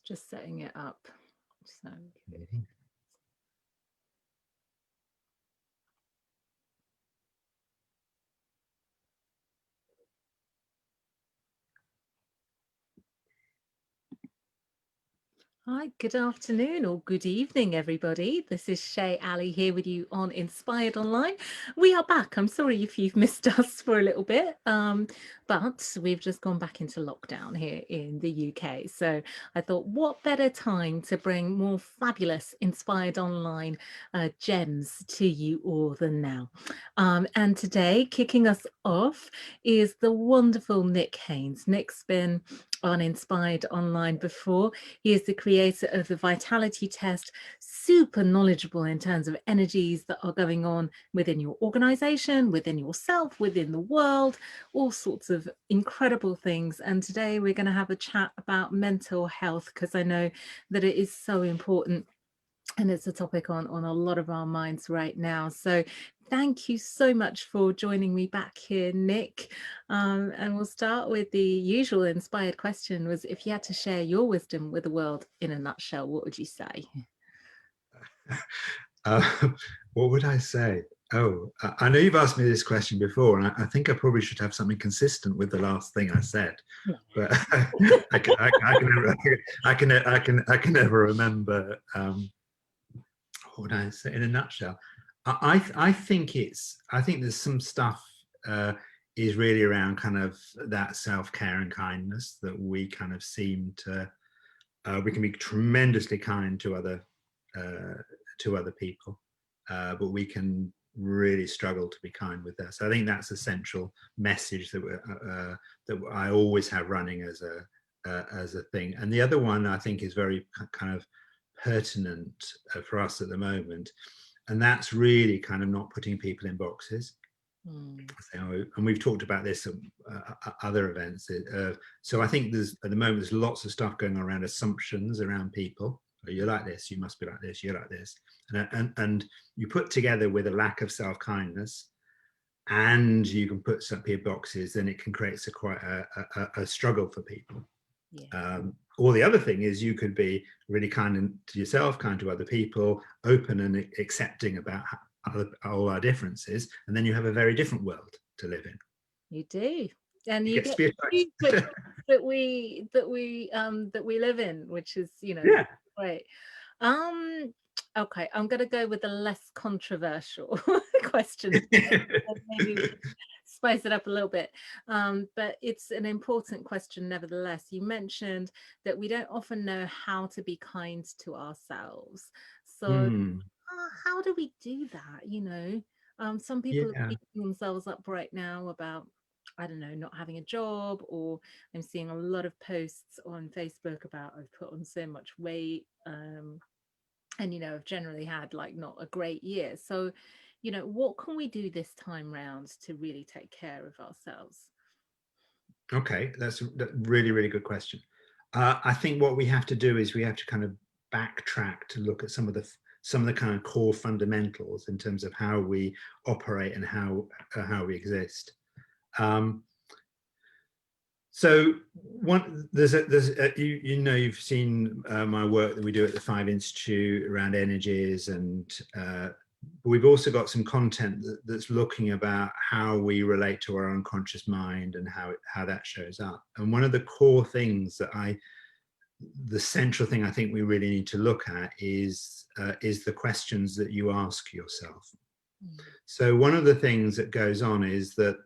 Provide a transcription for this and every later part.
Just setting it up. So hi, good afternoon or good evening, everybody. This is Shay Ali here with you on Inspired Online. We are back. I'm sorry if you've missed us for a little bit, but we've just gone back into lockdown here in the UK. So I thought, what better time to bring more fabulous Inspired Online gems to you all than now? And today, kicking us off is the wonderful Nick Haines. Nick's been on Inspired Online before. He is the creator of the Vitality Test, super knowledgeable in terms of energies that are going on within your organization, within yourself, within the world, all sorts of incredible things. And today we're going to have a chat about mental health, because I know that it is so important. And it's a topic on a lot of our minds right now. So thank you so much for joining me back here, Nick. And we'll start with the usual inspired question: was if you had to share your wisdom with the world in a nutshell, what would you say? What would I say? Oh, I know you've asked me this question before, and I think I probably should have something consistent with the last thing I said. But I can never remember. What would I say in a nutshell? I think there's some stuff is really around kind of that self-care and kindness that we kind of seem to. We can be tremendously kind to other people, but we can really struggle to be kind with us. So I think that's a central message that that I always have running as a thing. And the other one I think is very kind of pertinent for us at the moment, and that's really kind of not putting people in boxes. And we've talked about this at other events. So I think at the moment there's lots of stuff going on around assumptions around people. You're like this, you must be like this, you're like this, and you put together with a lack of self-kindness, and you can put some in boxes, then it can create quite a struggle for people. Yeah. Or the other thing is you could be really kind to yourself, kind to other people, open and accepting about all our differences, and then you have a very different world to live in. You do, and you get that we live in, which is, you know, yeah. Great. Okay, I'm going to go with a less controversial question. Maybe spice it up a little bit. But it's an important question nevertheless. You mentioned that we don't often know how to be kind to ourselves. So how do we do that? You know, some people are beating themselves up right now about, I don't know, not having a job, or I'm seeing a lot of posts on Facebook about I've put on so much weight, and, you know, I've generally had like not a great year. So, you know, what can we do this time round to really take care of ourselves? Okay, that's a really, really good question. I think what we have to do is we have to kind of backtrack to look at some of the kind of core fundamentals in terms of how we operate and how we exist. So you know, you've seen my work that we do at the 5 Institute around energies, and we've also got some content that's looking about how we relate to our unconscious mind and how that shows up. And one of the core things the central thing I think we really need to look at is the questions that you ask yourself. So one of the things that goes on is that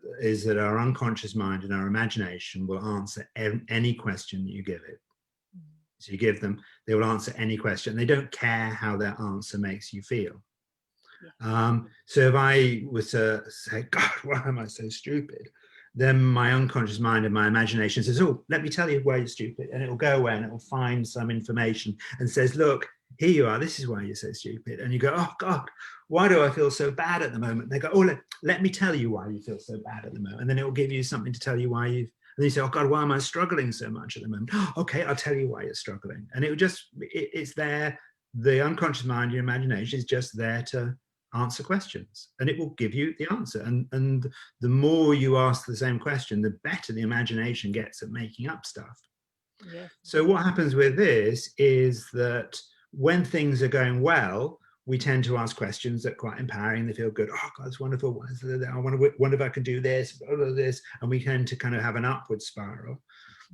our unconscious mind and our imagination will answer any question that you give it. So you give them, they will answer any question. They don't care how their answer makes you feel. So if I was to say, God, why am I so stupid? Then my unconscious mind and my imagination says, oh, let me tell you why you're stupid. And it will go away and it will find some information and says, look, here you are, this is why you're so stupid. And you go, oh God, why do I feel so bad at the moment? And they go, oh, let me tell you why you feel so bad at the moment. And then it will give you something to tell you why and then you say, oh God, why am I struggling so much at the moment? Oh, okay, I'll tell you why you're struggling. And it will just, it's there, the unconscious mind, your imagination is just there to answer questions, and it will give you the answer. And the more you ask the same question, the better the imagination gets at making up stuff. Yes. So what happens with this is that when things are going well, we tend to ask questions that are quite empowering. They feel good. Oh, God, it's wonderful. I wonder if I can do this, this. And we tend to kind of have an upward spiral.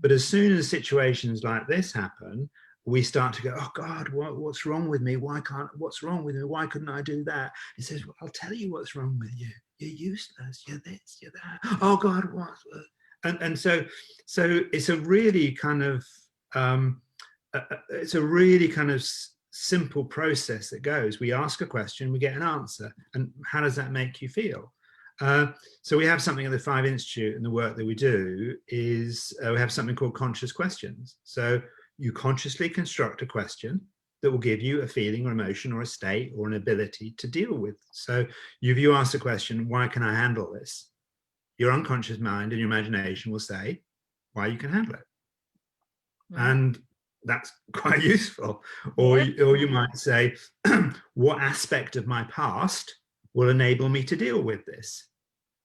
But as soon as situations like this happen, we start to go, oh, God, what's wrong with me? What's wrong with me? Why couldn't I do that? He says, well, I'll tell you what's wrong with you. You're useless. You're this, you're that. Oh, God, what? And so it's a really kind of, it's a really kind of simple process that goes. We ask a question, we get an answer. And how does that make you feel? So we have something at the Five Institute, and the work that we do is we have something called conscious questions. So you consciously construct a question that will give you a feeling or emotion or a state or an ability to deal with. So if you ask the question, why can I handle this? Your unconscious mind and your imagination will say why you can handle it. Right. And that's quite useful. Or, Yeah. or you might say, what aspect of my past will enable me to deal with this?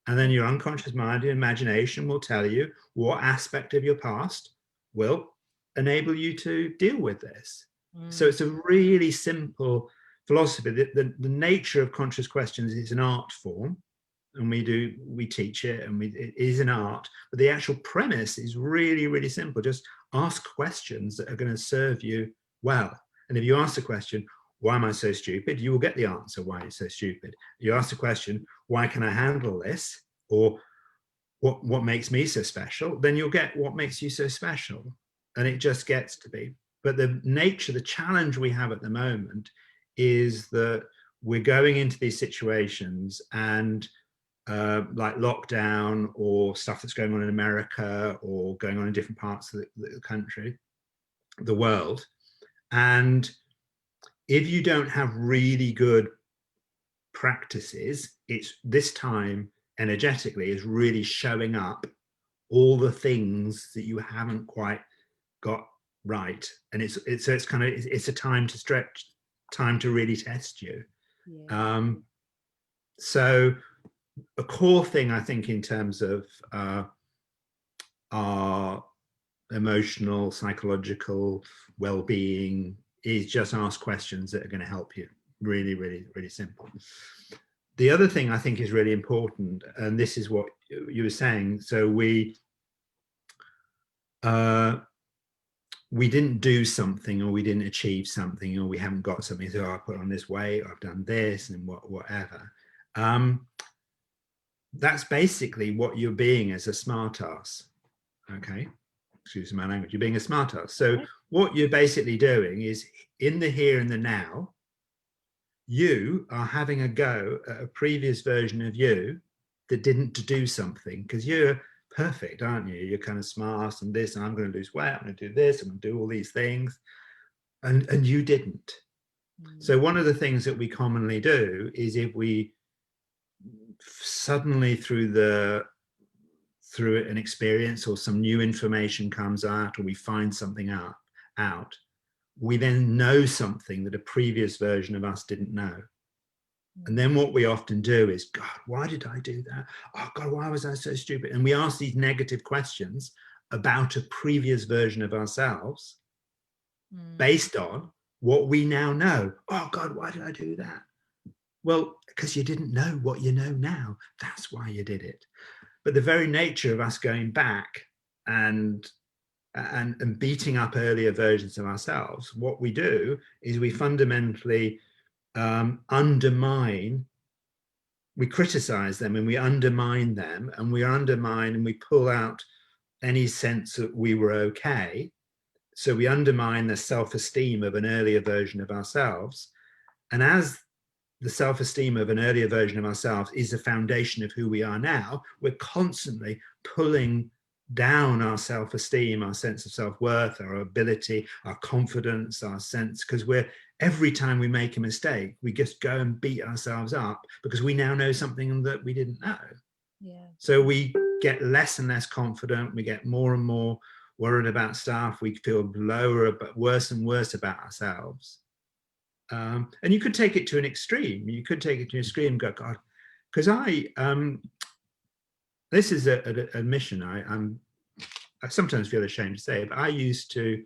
And then your unconscious mind and imagination will tell you what aspect of your past will enable you to deal with this. So it's a really simple philosophy. The nature of conscious questions is an art form, and we teach it, and it is an art, but the actual premise is really, really simple. Just ask questions that are going to serve you well. And if you ask the question, why am I so stupid? You will get the answer, why you're so stupid. You ask the question, why can I handle this? Or what makes me so special? Then you'll get what makes you so special. And it just gets to be. But the nature, the challenge we have at the moment is that we're going into these situations, and like lockdown or stuff that's going on in America or going on in different parts of the country, the world. And if you don't have really good practices, it's this time energetically is really showing up all the things that you haven't quite got right. And it's a time to stretch, time to really test you. Yeah. So a core thing, I think, in terms of our emotional, psychological well-being is just ask questions that are going to help you. Really, really, really simple. The other thing I think is really important, and this is what you were saying, so we didn't do something, or we didn't achieve something, or we haven't got something, so I put on this weight, or I've done this, and whatever. That's basically what you're being as a smart ass. Okay, excuse my language. You're being a smart ass. So what you're basically doing is, in the here and the now, you are having a go at a previous version of you that didn't do something, because you're perfect, aren't you? You're kind of smart and this, and I'm going to lose weight, I'm going to do this, I'm going to do all these things, and you didn't. So one of the things that we commonly do is, if we suddenly through an experience or some new information comes out, or we find something out, we then know something that a previous version of us didn't know. And then what we often do is, God, why did I do that? Oh, God, why was I so stupid? And we ask these negative questions about a previous version of ourselves based on what we now know. Oh, God, why did I do that? Well, because you didn't know what you know now. That's why you did it. But the very nature of us going back and beating up earlier versions of ourselves, what we do is we fundamentally undermine, we criticize them, and we undermine them, and we pull out any sense that we were okay. So we undermine the self-esteem of an earlier version of ourselves. And as the self-esteem of an earlier version of ourselves is the foundation of who we are now, we're constantly pulling down our self-esteem, our sense of self-worth, our ability, our confidence, our sense, because every time we make a mistake, we just go and beat ourselves up because we now know something that we didn't know. Yeah. So we get less and less confident, we get more and more worried about stuff, we feel lower, but worse and worse about ourselves. And you could take it to an extreme. You could take it to an extreme and go, God, because this is a mission. I sometimes feel ashamed to say it, but I used to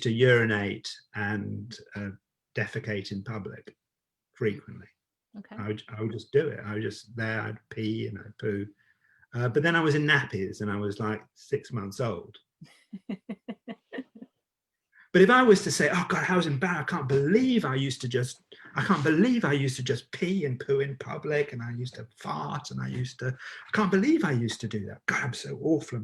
urinate and defecate in public frequently. Okay. I would just do it. I was just there, I'd pee and I'd poo. But then I was in nappies and I was like 6 months old. But if I was to say, oh God, I was embarrassed, I can't believe I used to just pee and poo in public, and I used to fart, and I can't believe I used to do that. God, I'm so awful.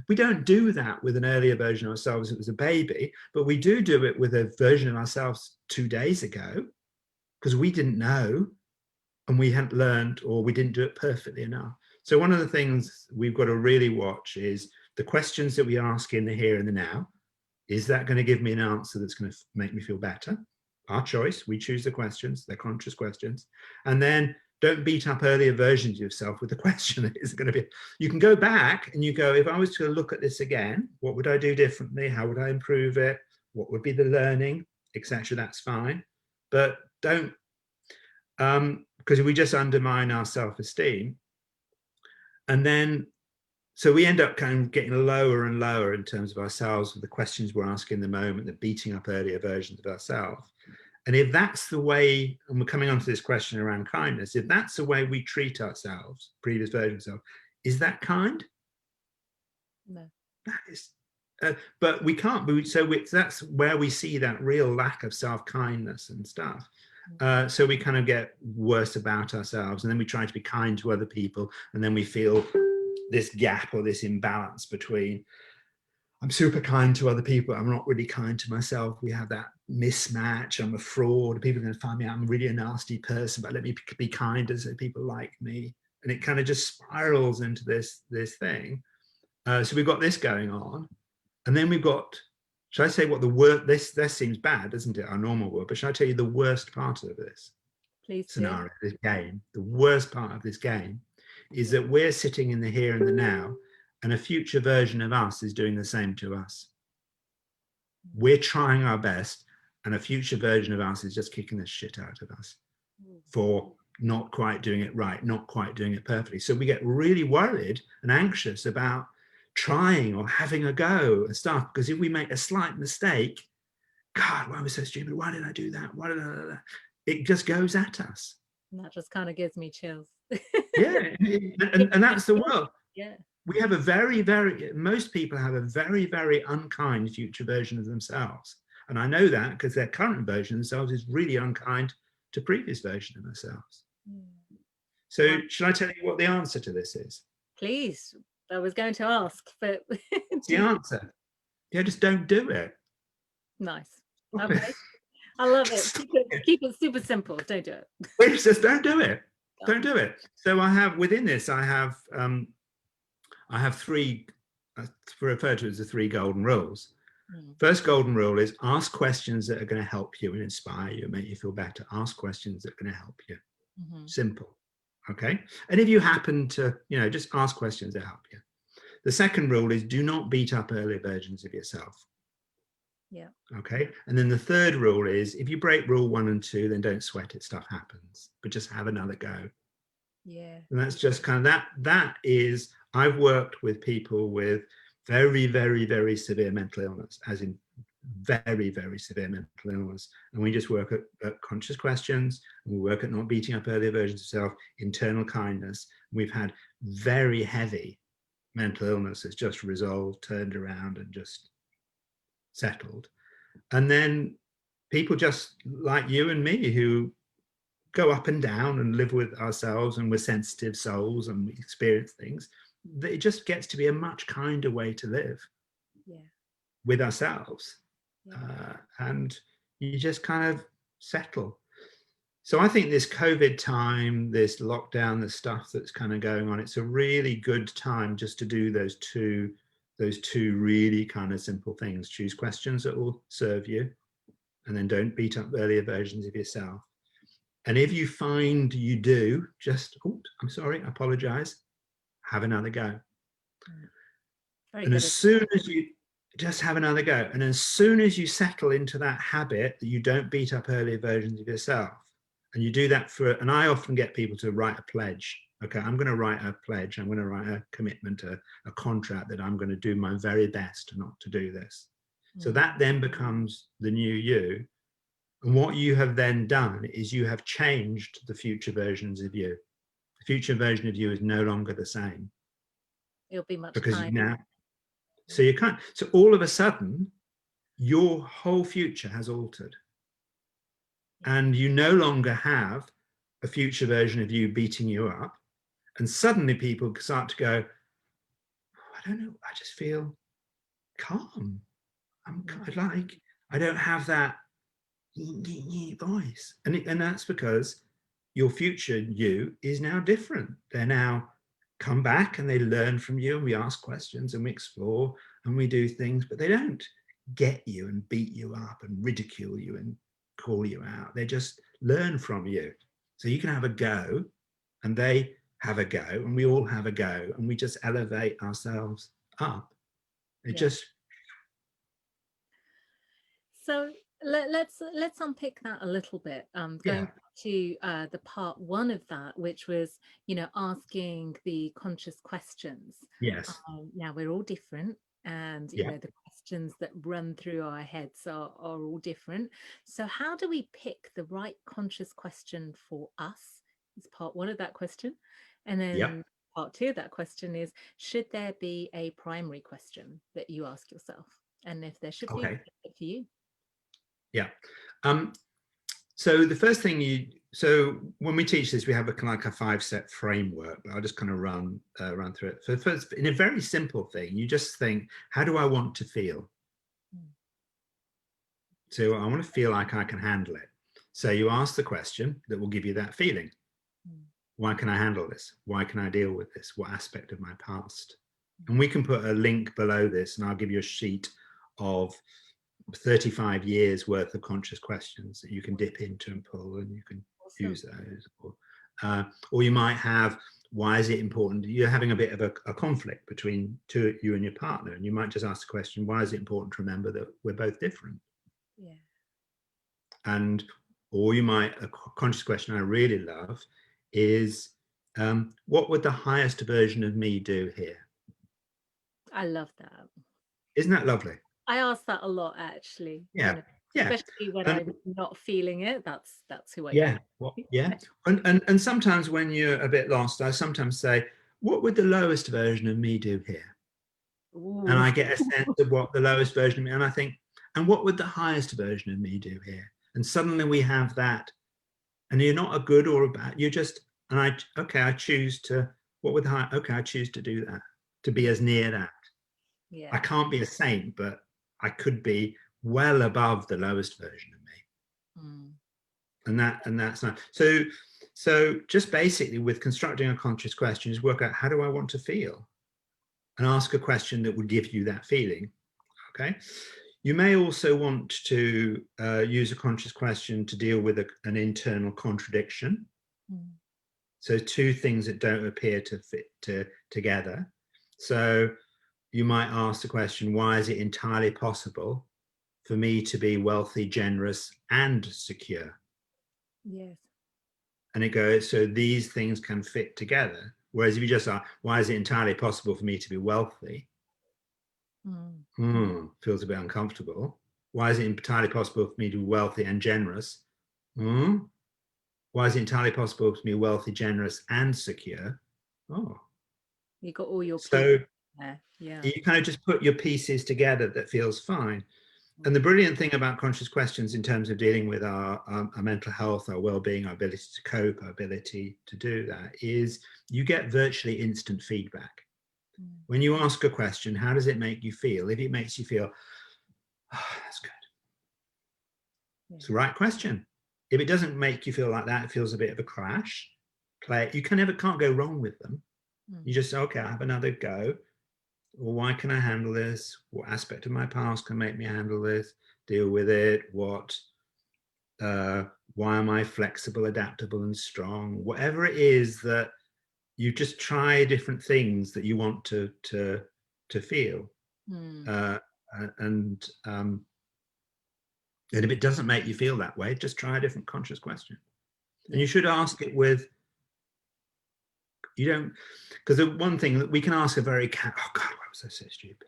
We don't do that with an earlier version of ourselves that was a baby, but we do it with a version of ourselves 2 days ago, because we didn't know, and we hadn't learned, or we didn't do it perfectly enough. So one of the things we've got to really watch is the questions that we ask in the here and the now. Is that going to give me an answer that's going to make me feel better? Our choice. We choose the questions. They're conscious questions. And then don't beat up earlier versions of yourself with the question that isn't going to be. You can go back and you go, if I was to look at this again, what would I do differently? How would I improve it? What would be the learning, etc.? That's fine. But don't, because we just undermine our self-esteem. And then so we end up kind of getting lower and lower in terms of ourselves with the questions we're asking in the moment, the beating up earlier versions of ourselves. And if that's the way, and we're coming on to this question around kindness, if that's the way we treat ourselves, previous versions of, is that kind? No. That is, but we can't. So that's where we see that real lack of self-kindness and stuff. So we kind of get worse about ourselves, and then we try to be kind to other people, and then we feel this gap or this imbalance between I'm super kind to other people, I'm not really kind to myself. We have that mismatch. I'm a fraud. People are going to find me out I'm really a nasty person, but let me be kind so people like me. And it kind of just spirals into this thing. So we've got this going on, and then we've got. Should I say what the worst? This seems bad, doesn't it? Our normal word, but should I tell you the worst part of this scenario, this game? The worst part of this game is that we're sitting in the here and the now, and a future version of us is doing the same to us. We're trying our best, and a future version of us is just kicking the shit out of us for not quite doing it right, not quite doing it perfectly. So we get really worried and anxious about trying or having a go and stuff, because if we make a slight mistake, God, why was I so stupid? Why did I do that? Why did I? It just goes at us. And that just kind of gives me chills. Yeah, and that's the world. Yeah. We have most people have a very, very unkind future version of themselves. And I know that because their current version of themselves is really unkind to previous version of themselves. So should I tell you what the answer to this is? Please. I was going to ask, but the answer. Yeah, just don't do it. Nice. Okay. I love it. Keep it super simple. Don't do it. Please just don't do it. Don't do it. So I have within this, I have three, referred to as the 3 golden rules. First golden rule is ask questions that are going to help you and inspire you and make you feel better. Ask questions that are going to help you. Simple. Okay. And if you happen to, just ask questions that help you. The second rule is do not beat up earlier versions of yourself. Yeah. Okay. And then the third rule is if you break rule 1 and 2, then don't sweat it. Stuff happens, but just have another go. Yeah. And that's just kind of that is, I've worked with people with very, very, very severe mental illness, as in very, very severe mental illness. And we just work at conscious questions, and we work at not beating up earlier versions of self, internal kindness. We've had very heavy mental illness that's just resolved, turned around, and just settled. And then people just like you and me who go up and down and live with ourselves, and we're sensitive souls and we experience things, it just gets to be a much kinder way to live with ourselves. And you just kind of settle. So I think this COVID time, this lockdown, the stuff that's kind of going on, it's a really good time just to do those two really kind of simple things. Choose questions that will serve you, and then don't beat up earlier versions of yourself. And if you find you do, just, I'm sorry, I apologize, have another go. And as soon as you just have another go, and as soon as you settle into that habit that you don't beat up earlier versions of yourself, and you do that and I often get people to write a pledge Okay, I'm going to write a pledge. I'm going to write a commitment, a contract that I'm going to do my very best not to do this. So that then becomes the new you. And what you have then done is you have changed the future versions of you. The future version of you is no longer the same. It'll be much Because kinder. now, so you can't, so all of a sudden, your whole future has altered. And you no longer have a future version of you beating you up. And suddenly people start to go, oh, I don't know, I just feel calm. I'm like, I don't have that voice. And that's because your future you is now different. They're now come back and they learn from you, and we ask questions and we explore and we do things, but they don't get you and beat you up and ridicule you and call you out. They just learn from you. So you can have a go and they have a go and we all have a go and we just elevate ourselves up. It just So let's unpick that a little bit. Going back to the part one of that, which was, you know, asking the conscious questions. Yes. Now we're all different, and you know the questions that run through our heads are all different. So how do we pick the right conscious question for us? Is part one of that question, and then part two of that question is: should there be a primary question that you ask yourself? And if there should be, what is it for you? Yeah. So the first thing so when we teach this, we have like a 5-step framework, but I'll just kind of run through it. So first, in a very simple thing, you just think, how do I want to feel? So I want to feel like I can handle it. So you ask the question that will give you that feeling. Why can I handle this? Why can I deal with this? What aspect of my past? And we can put a link below this, and I'll give you a sheet of 35 years worth of conscious questions that you can dip into and pull, and you can use those. Or you might have, why is it important? You're having a bit of a conflict between you and your partner, and you might just ask the question, why is it important to remember that we're both different? And or you might, a conscious question I really love is, what would the highest version of me do here? I love that. Isn't that lovely? I ask that a lot, actually. Yeah. You know, especially when I'm not feeling it. That's who I go. And sometimes when you're a bit lost, I sometimes say, what would the lowest version of me do here? Ooh. And I get a sense of what the lowest version of me, and I think, and what would the highest version of me do here? And suddenly we have that, and you're not a good or a bad, you're just, and I choose to, what would the high, okay, I choose to do that, to be as near that. I can't be a saint, but I could be well above the lowest version of me. And that's not, so just basically with constructing a conscious question is work out, how do I want to feel? And ask a question that would give you that feeling. Okay. You may also want to use a conscious question to deal with an internal contradiction. So two things that don't appear to fit together. So you might ask the question, why is it entirely possible for me to be wealthy, generous, and secure? Yes. And it goes, so these things can fit together. Whereas if you just ask, why is it entirely possible for me to be wealthy? Feels a bit uncomfortable. Why is it entirely possible for me to be wealthy and generous? Why is it entirely possible for me to be wealthy, generous, and secure? Oh. You got all your pieces there. Yeah. You kind of just put your pieces together that feels fine. And the brilliant thing about conscious questions in terms of dealing with our mental health, our well-being, our ability to cope, our ability to do that is you get virtually instant feedback. When you ask a question, how does it make you feel? If it makes you feel, oh, that's good. It's the right question. If it doesn't make you feel like that, it feels a bit of a crash. You can't go wrong with them. You just say, okay, I have another go. Well, why can I handle this? What aspect of my past can make me handle this? Deal with it? Why am I flexible, adaptable, and strong? Whatever it is that you just try different things that you want to feel. And if it doesn't make you feel that way, just try a different conscious question. And you should ask it with, you don't, because the one thing that we can ask a very, oh God, why was I so stupid?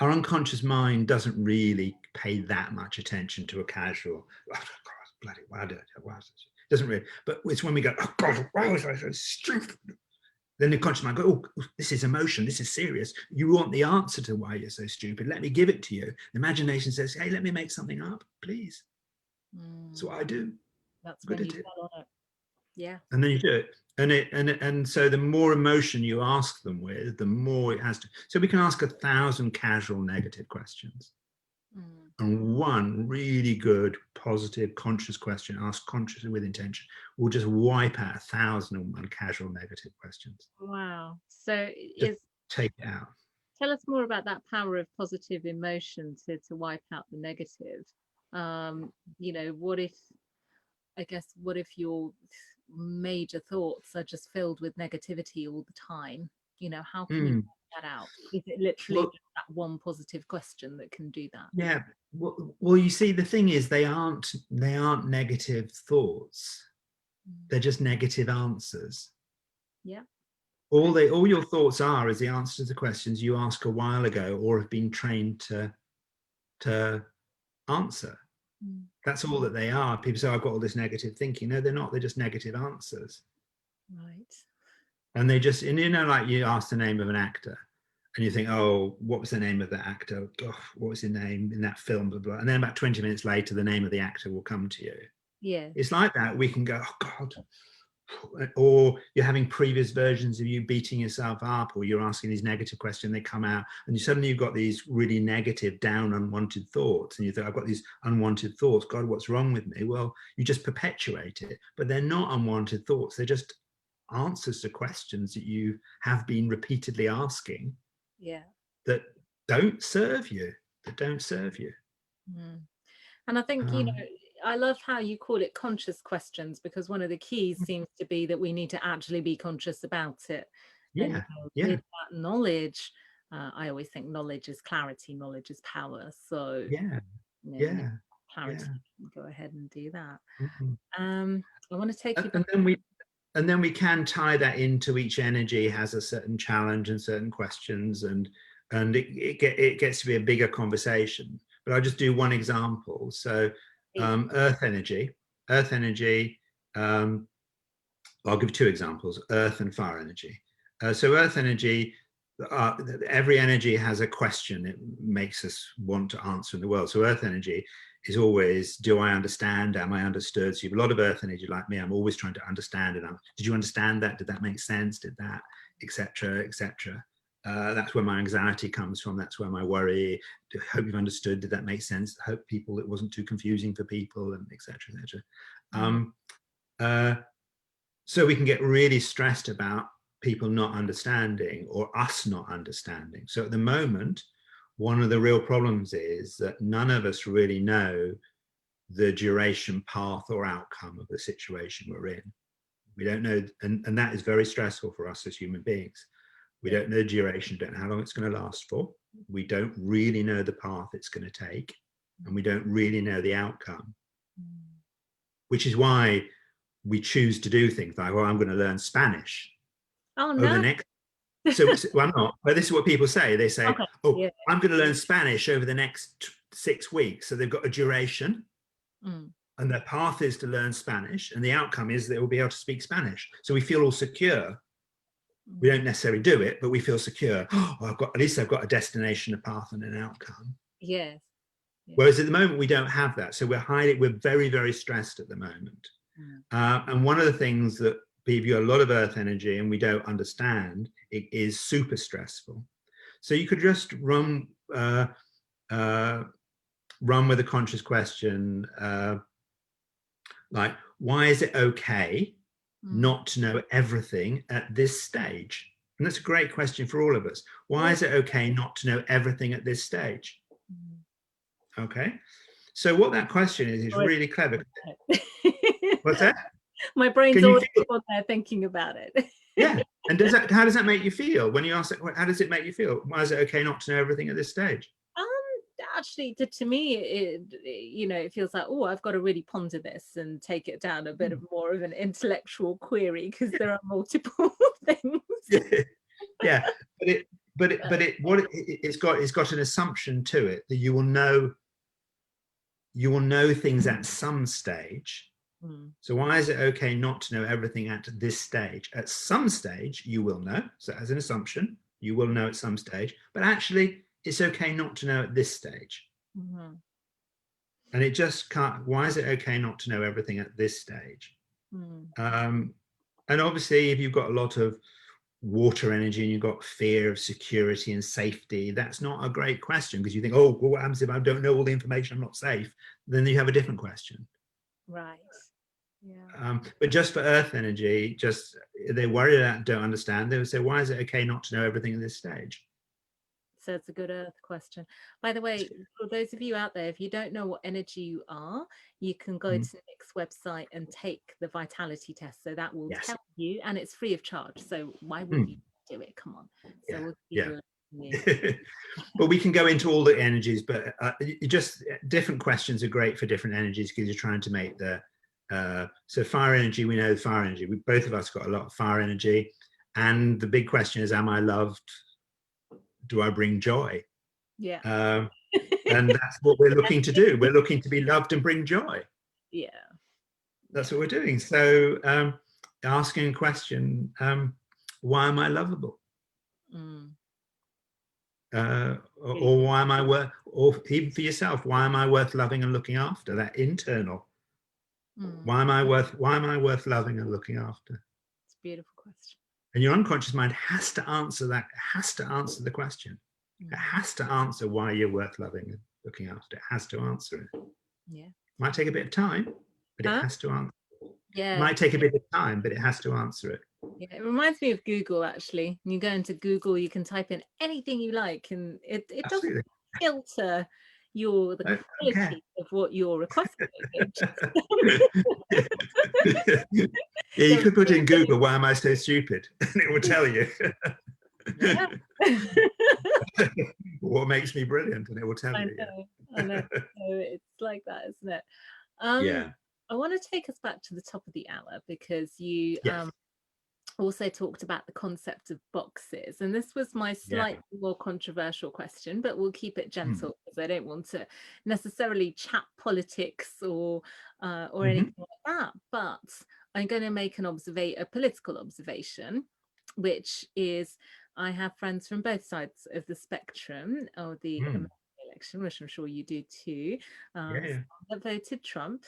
Our unconscious mind doesn't really pay that much attention to a casual, oh God, bloody, why did I, why was it? Doesn't really, but it's when we go, oh God, why was I so stupid? Then the conscious mind goes, oh, this is emotion, this is serious. You want the answer to why you're so stupid. Let me give it to you. The imagination says, hey, let me make something up, please. That's what I do. That's Good when you at it. fell on it. Yeah. And then you do it. And so the more emotion you ask them with, the more it has to. So we can ask 1,000 casual negative questions. And one really good, positive, conscious question asked consciously with intention will just wipe out 1,001 casual negative questions. Wow. So take it out. Tell us more about that power of positive emotion to wipe out the negative. What if your major thoughts are just filled with negativity all the time? How can you get that out? Is it literally just that one positive question that can do that? Yeah. Well, you see, the thing is, they aren't negative thoughts. They're just negative answers. Yeah. All your thoughts are is the answer to the questions you asked a while ago or have been trained to answer. That's all that they are. People say, I've got all this negative thinking. No, they're not. They're just negative answers. Right. And they just, and like you ask the name of an actor and you think, oh, what was the name of that actor? Oh, what was his name in that film? Blah, blah. And then about 20 minutes later, the name of the actor will come to you. Yeah. It's like that. We can go, oh God. Or you're having previous versions of you beating yourself up, or you're asking these negative questions, they come out, and suddenly you've got these really negative, down, unwanted thoughts, and you think, I've got these unwanted thoughts. God, what's wrong with me? Well, you just perpetuate it, but they're not unwanted thoughts. They're just answers to questions that you have been repeatedly asking. Yeah. That don't serve you. And I think, I love how you call it conscious questions, because one of the keys seems to be that we need to actually be conscious about it. Yeah. And with that knowledge, I always think knowledge is clarity, knowledge is power. So clarity, go ahead and do that. I want to take you back. And then we can tie that into each energy has a certain challenge and certain questions, and it gets to be a bigger conversation. But I'll just do one example. So earth energy, I'll give two examples, earth and fire energy. So earth energy, every energy has a question it makes us want to answer in the world. So earth energy is always, do I understand? Am I understood? So you have a lot of earth energy like me. I'm always trying to understand it. Did you understand that? Did that make sense? Did that, etc., etc. That's where my anxiety comes from. That's where my worry. I hope you've understood. Did that make sense? I hope it wasn't too confusing for people, and etc. So we can get really stressed about people not understanding or us not understanding. So at the moment, one of the real problems is that none of us really know the duration, path, or outcome of the situation we're in. We don't know, and that is very stressful for us as human beings. We don't know the duration, don't know how long it's going to last for. We don't really know the path it's going to take, and we don't really know the outcome, which is why we choose to do things like, well, I'm going to learn Spanish over the next. Well, I'm not, but this is what people say. They say, I'm going to learn Spanish over the next 6 weeks. So they've got a duration, and their path is to learn Spanish, and the outcome is they will be able to speak Spanish. So we feel all secure. We don't necessarily do it, but we feel secure. Oh, at least I've got a destination, a path, and an outcome. Yes. Whereas at the moment we don't have that. So we're very, very stressed at the moment. And one of the things that people have a lot of earth energy and we don't understand, it is super stressful. So you could just run with a conscious question like, why is it okay not to know everything at this stage? And that's a great question for all of us. Why is it okay not to know everything at this stage? Okay. So what that question is really clever. What's that? My brain's already on there thinking about it. Yeah. And how does that make you feel when you ask it? How does it make you feel? Why is it okay not to know everything at this stage? actually, to me, it feels like, oh, I've got to really ponder this and take it down a bit of more of an intellectual query, because there are multiple things. Yeah, it's got an assumption to it that you will know things at some stage. So why is it okay not to know everything at this stage? At some stage, you will know. So as an assumption, you will know at some stage, but actually it's okay not to know at this stage. And it just can't, why is it okay not to know everything at this stage? And obviously, if you've got a lot of water energy and you've got fear of security and safety, that's not a great question, because you think, oh, well, what happens if I don't know all the information, I'm not safe? Then you have a different question. Right. Yeah. But just for earth energy, just they worry that don't understand, they would say, why is it okay not to know everything at this stage? So it's a good earth question. By the way, for those of you out there, if you don't know what energy you are, you can go to Nick's website and take the vitality test. So that will tell you, and it's free of charge. So why wouldn't you do it? Come on. So we'll give you But we can go into all the energies, but just different questions are great for different energies, because you're trying to make the so fire energy, we know fire energy, both of us got a lot of fire energy, and the big question is, am I loved? Do I bring joy? Yeah. And that's what we're looking to do. We're looking to be loved and bring joy. Yeah. That's what we're doing. So asking a question, why am I lovable? Or why am I worth, or even for yourself, why am I worth loving and looking after? That internal. Why am I worth loving and looking after? It's a beautiful question. And your unconscious mind has to answer that, has to answer the question. It has to answer why you're worth loving and looking after. It has to answer it. Yeah. Might take a bit of time, but it has to answer. Yeah. It might take a bit of time, but it has to answer it. Yeah, it reminds me of Google, actually. You go into Google, you can type in anything you like, and it doesn't filter the quality of what you're requesting. Yeah, you could put in Google, why am I so stupid? And it will tell you. Yeah. What makes me brilliant? And it will tell you. I know. So it's like that, isn't it? Yeah. I want to take us back to the top of the hour, because you also talked about the concept of boxes, and this was my slightly more controversial question, but we'll keep it gentle, because I don't want to necessarily chat politics or anything like that. But I'm going to make a political observation, which is, I have friends from both sides of the spectrum of the American election, which I'm sure you do too, that voted Trump.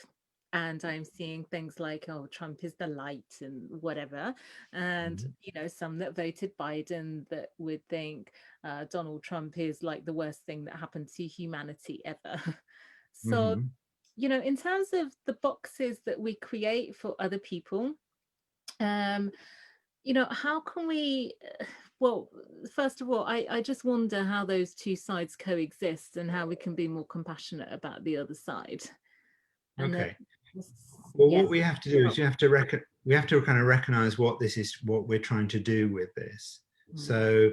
And I'm seeing things like, oh, Trump is the light and whatever. And, some that voted Biden that would think Donald Trump is like the worst thing that happened to humanity ever. So, in terms of the boxes that we create for other people, how can we, well, first of all, I just wonder how those two sides coexist and how we can be more compassionate about the other side. And well, what we have to do is we have to kind of recognize what we're trying to do with this. So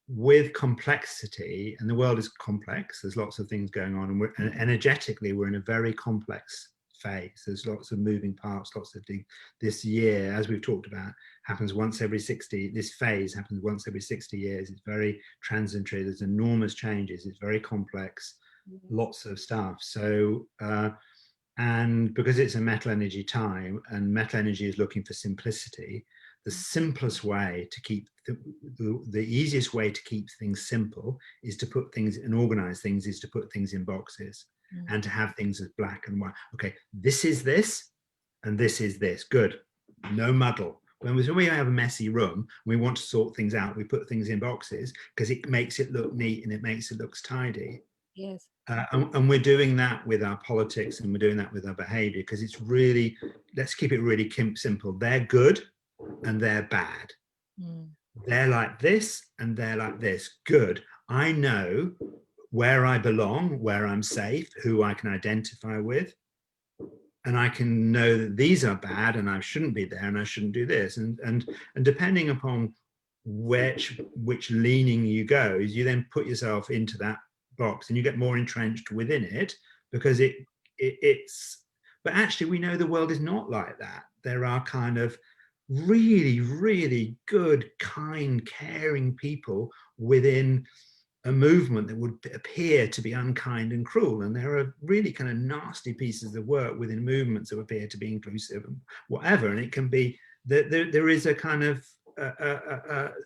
with complexity, and the world is complex, there's lots of things going on, and energetically we're in a very complex phase. There's lots of moving parts, lots of things. This year, as we've talked about, happens once every 60, this phase happens once every 60 years. It's very transitory, there's enormous changes, it's very complex, lots of stuff. So and because it's a metal energy time, and metal energy is looking for simplicity, the simplest way to keep the easiest way to keep things simple is to put things and organize things, is to put things in boxes and to have things as black and white. Okay, this is this and this is this. Good. No muddle. When we have a messy room, we want to sort things out, we put things in boxes because it makes it look neat and it makes it look tidy. Yes. And we're doing that with our politics, and we're doing that with our behavior, because it's really, let's keep it really simple. They're good and they're bad. They're like this and they're like this. Good. I know where I belong, where I'm safe, who I can identify with, and I can know that these are bad and I shouldn't be there and I shouldn't do this. And depending upon which leaning you go, you then put yourself into that box, and you get more entrenched within it because it's. But actually, we know the world is not like that. There are kind of really, really good, kind, caring people within a movement that would appear to be unkind and cruel. And there are really kind of nasty pieces of work within movements that appear to be inclusive and whatever. And it can be that there is a kind of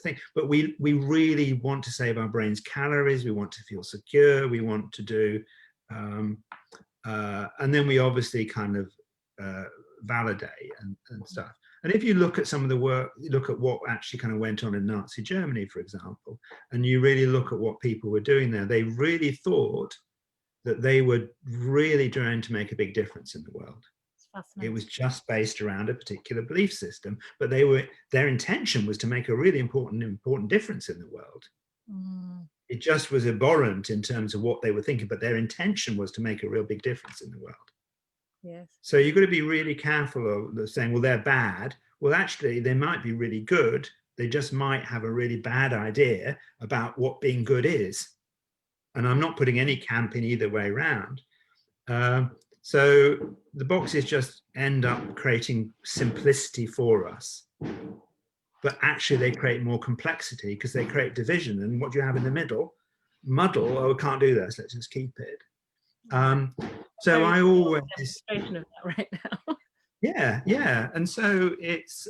thing, but we really want to save our brains calories. We want to feel secure. We want to do, and then we obviously kind of validate and stuff. And if you look at some of the work, you look at what actually kind of went on in Nazi Germany, for example, and you really look at what people were doing there, they really thought that they were really trying to make a big difference in the world. It was just based around a particular belief system, but their intention was to make a really important difference in the world. It just was abhorrent in terms of what they were thinking, but their intention was to make a real big difference in the world. Yes. So you've got to be really careful of saying, well, they're bad. Well, actually, they might be really good. They just might have a really bad idea about what being good is. And I'm not putting any camp in either way around. So the boxes just end up creating simplicity for us. But actually, they create more complexity because they create division. And what do you have in the middle? Muddle. Oh, we can't do this. Let's just keep it. So I always demonstration of that right now. yeah, and so it's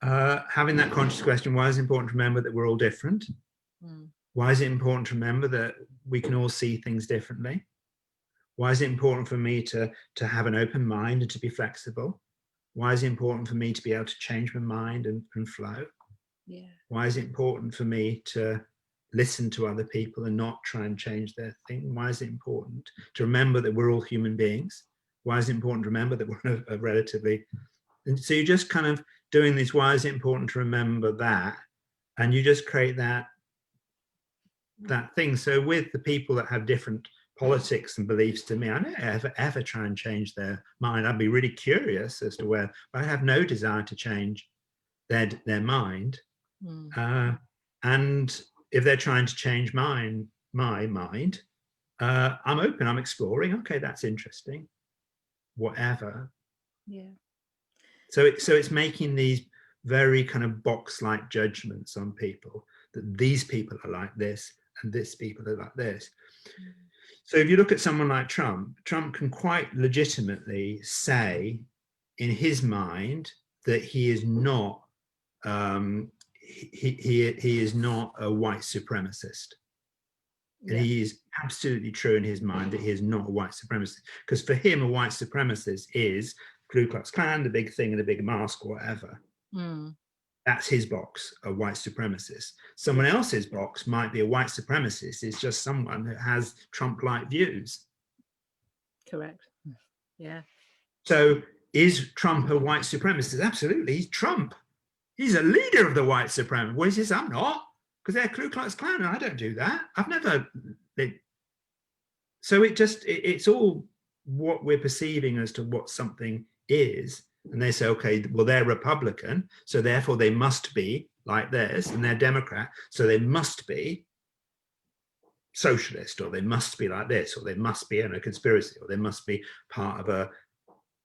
having that conscious question: why is it important to remember that we're all different? Why is it important to remember that we can all see things differently? Why is it important for me to have an open mind and to be flexible? Why is it important for me to be able to change my mind and flow? Yeah. Why is it important for me to listen to other people and not try and change their thing? Why is it important to remember that we're all human beings? Why is it important to remember that we're a relatively... And so you're just kind of doing this, why is it important to remember that? And you just create that thing. So with the people that have different politics and beliefs to me, I don't ever try and change their mind. I'd be really curious as to where, but I have no desire to change their mind. And if they're trying to change my mind, I'm open, I'm exploring. Okay, that's interesting. Whatever. Yeah. So it's making these very kind of box-like judgments on people, that these people are like this and this people are like this. So if you look at someone like Trump can quite legitimately say in his mind that he is not he is not a white supremacist. And he is absolutely true in his mind that he is not a white supremacist. Because for him, a white supremacist is Ku Klux Klan, the big thing and the big mask or whatever. That's his box, a white supremacist. Someone else's box might be a white supremacist. It's just someone that has Trump-like views. Correct. Yeah. So is Trump a white supremacist? Absolutely. He's Trump. He's a leader of the white supremacists. Well, he says, I'm not, because they're Ku Klux Klan, and I don't do that. I've never... So it's all what we're perceiving as to what something is. And they say, okay, well, they're Republican, so therefore they must be like this, and they're Democrat, so they must be socialist, or they must be like this, or they must be in a conspiracy, or they must be part of a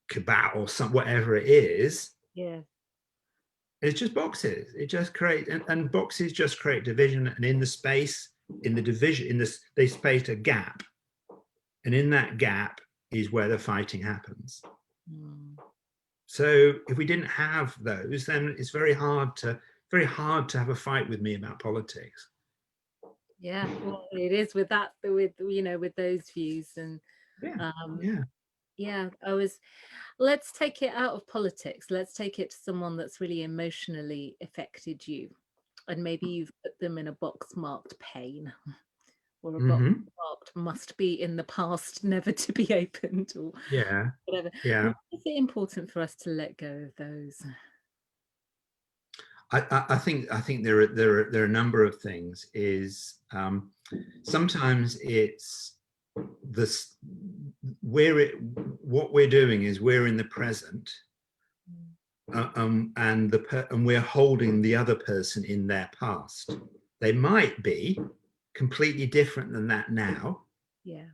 cabal, or whatever it is. Yeah. It's just boxes. It just create, and boxes just create division. And in the space, in the division, in this, they space a gap, and in that gap is where the fighting happens. So if we didn't have those, then it's very hard to have a fight with me about politics. Yeah, well, it is with that, with those views. And let's take it out of politics. Let's take it to someone that's really emotionally affected you, and maybe you've put them in a box marked pain, or a box marked must be in the past, never to be opened, or whatever. Why is it important for us to let go of those? I think there are a number of things. Is sometimes it's this, what we're doing is we're in the present, and we're holding the other person in their past. They might be completely different than that now. Yeah.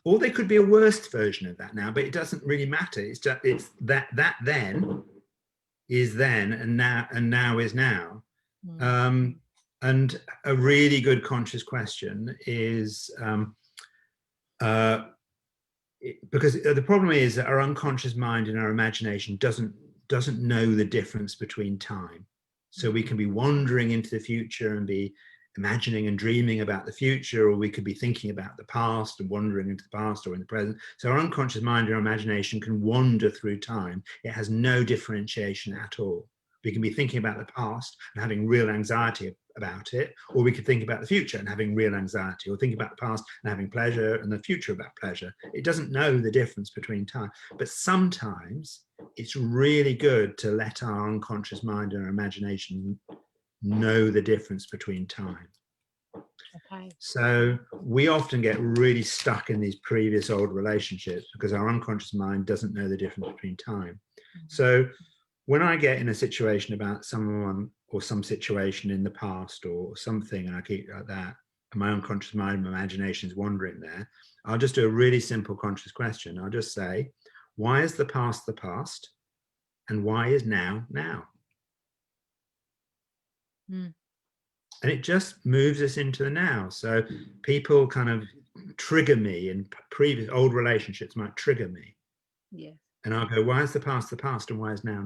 Or they could be a worse version of that now, but it doesn't really matter. It's just, it's that then is then, and now is now. Mm. And a really good conscious question is, because the problem is that our unconscious mind and our imagination doesn't know the difference between time. So we can be wandering into the future and be imagining and dreaming about the future, or we could be thinking about the past and wandering into the past or in the present. So our unconscious mind and our imagination can wander through time. It has no differentiation at all. We can be thinking about the past and having real anxiety about it, or we could think about the future and having real anxiety, or think about the past and having pleasure and the future about pleasure. It doesn't know the difference between time. But sometimes it's really good to let our unconscious mind and our imagination know the difference between time. Okay. So we often get really stuck in these previous old relationships because our unconscious mind doesn't know the difference between time. So when I get in a situation about someone or some situation in the past or something, and I keep like that, and my unconscious mind, my imagination is wandering there, I'll just do a really simple conscious question. I'll just say, why is the past, and why is now? Mm. And it just moves us into the now. So people kind of trigger me, and previous old relationships might trigger me. Yeah. And I'll go, why is the past, and why is now?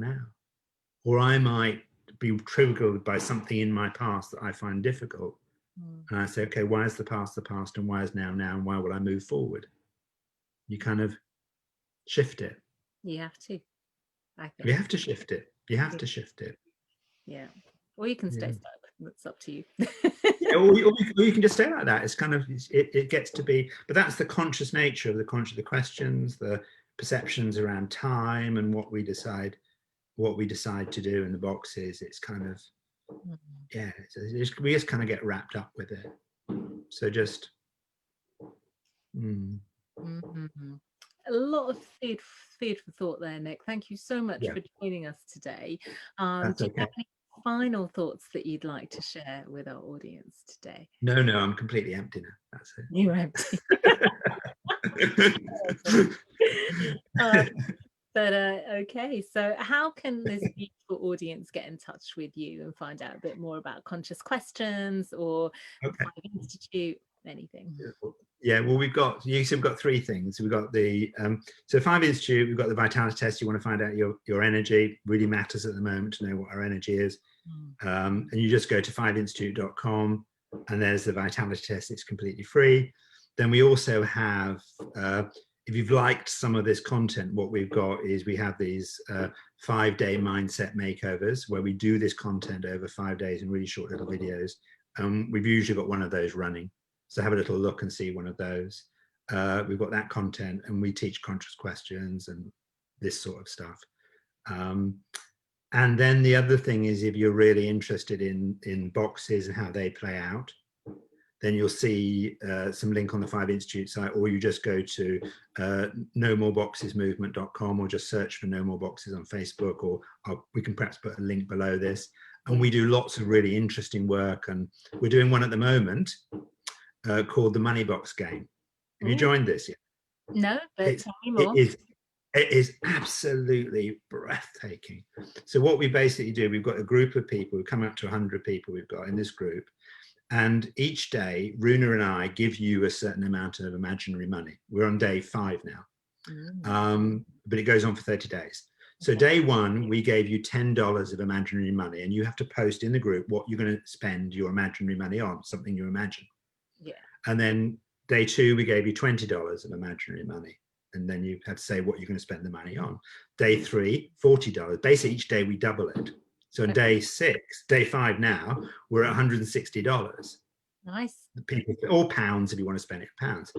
Or I might be triggered by something in my past that I find difficult. And I say, okay, why is the past, and why is now, and why will I move forward? You kind of shift it. You have to, I think. You have to shift it. You have to shift it. Yeah. Or you can stay Yeah. stuck. That's up to you. Yeah, or you can just stay like that. It's kind of, it gets to be, but that's the conscious nature of the questions, the perceptions around time and what we decide to do in the boxes. It's kind of, yeah, we just kind of get wrapped up with it. So just, A lot of food for thought there, Nick. Thank you so much yeah, for joining us today. that's Do you okay. have any final thoughts that you'd like to share with our audience today? No, I'm completely empty now. That's it. You're empty. Okay, so how can this beautiful audience get in touch with you and find out a bit more about conscious questions or Okay. Five Institute, anything? Yeah, well, we've got three things. We've got the so Five Institute. We've got the vitality test. You want to find out your energy. Really matters at the moment to know what our energy is. And you just go to fiveinstitute.com, and there's the vitality test. It's completely free. Then we also have, if you've liked some of this content, what we've got is we have these 5-day mindset makeovers where we do this content over 5 days in really short little videos. We've usually got one of those running. So have a little look and see one of those. We've got that content, and we teach conscious questions and this sort of stuff. And then the other thing is, if you're really interested in boxes and how they play out, then you'll see some link on the Five Institute site, or you just go to nomoreBoxesMovement.com, or just search for No More Boxes on Facebook, or we can perhaps put a link below this. And we do lots of really interesting work, and we're doing one at the moment called the Money Box Game. Have you joined this yet? No, but tell me more. It is absolutely breathtaking. So what we basically do, we've got a group of people, we've come up to 100 people we've got in this group, and each day Runa and I give you a certain amount of imaginary money. We're on day 5 now, but it goes on for 30 days. So day 1, we gave you $10 of imaginary money, and you have to post in the group what you're going to spend your imaginary money on, something you imagine. Yeah. And then day 2, we gave you $20 of imaginary money, and then you had to say what you're going to spend the money on. Day 3, $40. Basically, each day we double it. So in day 5 now, we're at $160. Nice. People, or pounds if you want to spend it in pounds.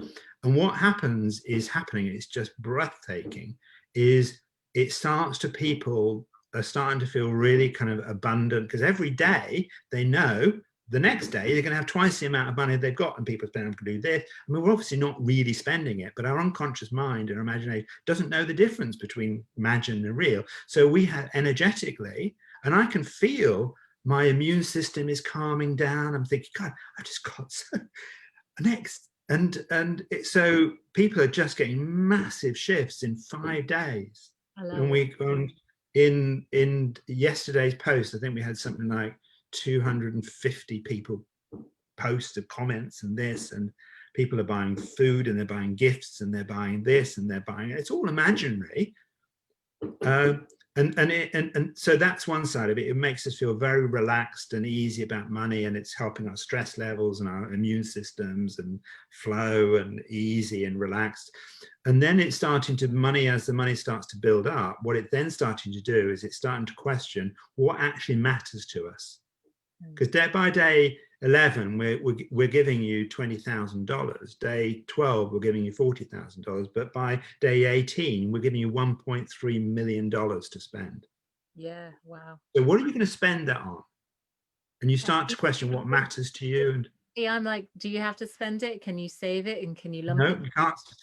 And what happens is it's just breathtaking, is it starts to, people are starting to feel really kind of abundant, because every day they know the next day they're going to have twice the amount of money they've got, and people spend to do this. I mean, we're obviously not really spending it, but our unconscious mind and our imagination doesn't know the difference between imagined and real. So we have energetically, and I can feel my immune system is calming down. I'm thinking, God, I just got so next. So people are just getting massive shifts in 5 days. And in yesterday's post, I think we had something like 250 people post of comments and this, and people are buying food and they're buying gifts and they're buying this and they're buying it. It's all imaginary. And so that's one side of it. It makes us feel very relaxed and easy about money, and it's helping our stress levels and our immune systems and flow and easy and relaxed. And then it's starting to money, as the money starts to build up, what it then starting to do is it's starting to question what actually matters to us. Because day by day 11, we're giving you $20,000. Day 12, we're giving you $40,000. But by day 18, we're giving you $1.3 million to spend. Yeah, wow. So what are you going to spend that on? And you start to question what matters to you. And yeah, I'm like, do you have to spend it? Can you save it? And can you lump it? No, you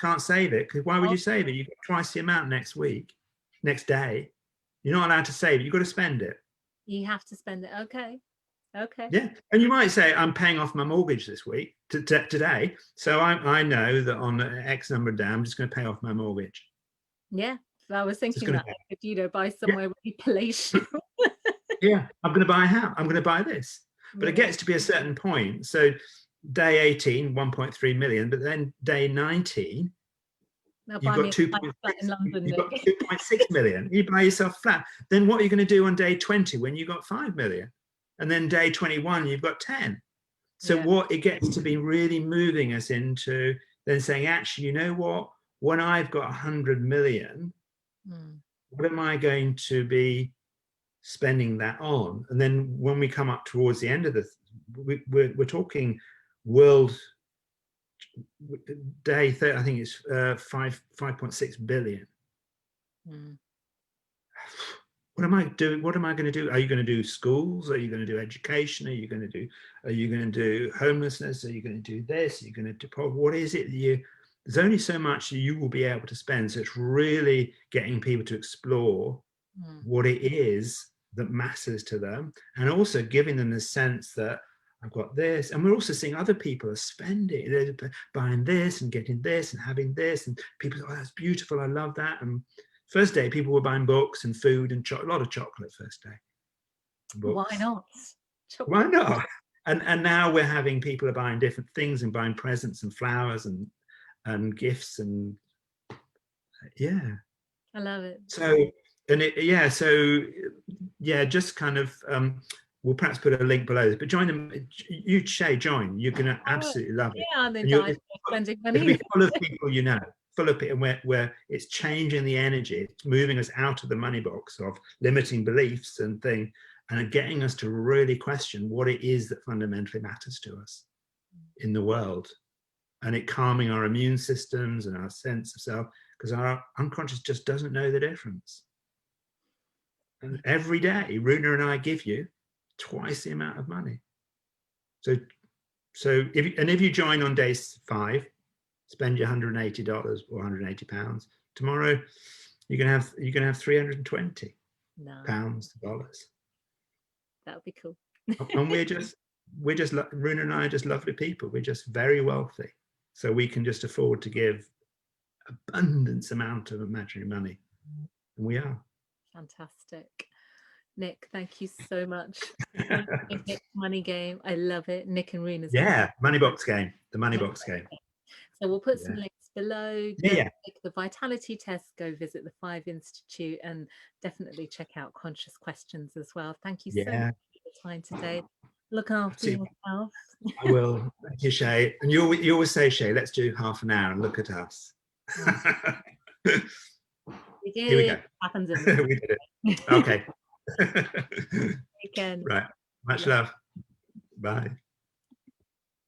can't save it. Because why would you save it? You've got twice the amount next day. You're not allowed to save it. You've got to spend it. You have to spend it. Okay. Yeah, and you might say, I'm paying off my mortgage this week, today. So I know that on X number of days, I'm just going to pay off my mortgage. Yeah, so I was thinking that I could, buy somewhere really palatial. Yeah, I'm going to buy a house. I'm going to buy this. But it gets to be a certain point. So day 18, 1.3 million, but then day 19, you've got 2.6 million. You buy yourself a flat. Then what are you going to do on day 20 when you got 5 million? And then day 21, you've got 10. So what it gets to be really moving us into then saying, actually, you know what? When I've got 100 million, what am I going to be spending that on? And then when we come up towards the end of we're talking world day 30, I think it's 5.6 billion. What am I doing? What am I going to do? Are you going to do schools? Are you going to do education? Are you going to do homelessness? Are you going to do this? Are you going to do what is it that there's only so much you will be able to spend. So it's really getting people to explore what it is that matters to them, and also giving them the sense that I've got this. And we're also seeing other people are spending, they're buying this and getting this and having this, and people say, oh, that's beautiful, I love that. And first day, people were buying books and food and a lot of chocolate first day. Books. Why not? Why not? And now we're having people are buying different things and buying presents and flowers and gifts and I love it. So just kind of we'll perhaps put a link below this, but join them. You, Shay, join. You're going to absolutely love it. Yeah, I'm spending money. It'll be full of people full of it, where it's changing the energy, it's moving us out of the money box of limiting beliefs and things, and getting us to really question what it is that fundamentally matters to us in the world, and it calming our immune systems and our sense of self, because our unconscious just doesn't know the difference. And every day, Runa and I give you twice the amount of money. So if you join on day 5, spend your $180 or £180. Tomorrow, you're gonna have £320 dollars. That would be cool. And we're just Runa and I are just lovely people. We're just very wealthy, so we can just afford to give abundance amount of imaginary money, and we are. Fantastic. Nick, thank you so much. Nick, money game, I love it. Nick and Runa's money box game, the money box game. So we'll put some links below. Take the vitality test, go visit the 5 Institute, and definitely check out Conscious Questions as well. Thank you so much for your time today. Look after yourself. I will. Thank you, Shay. And you always say, Shay, let's do half an hour and look at us. We did. Here we go. Happens in we did it. Okay. Weekend. Right. Much love. Bye.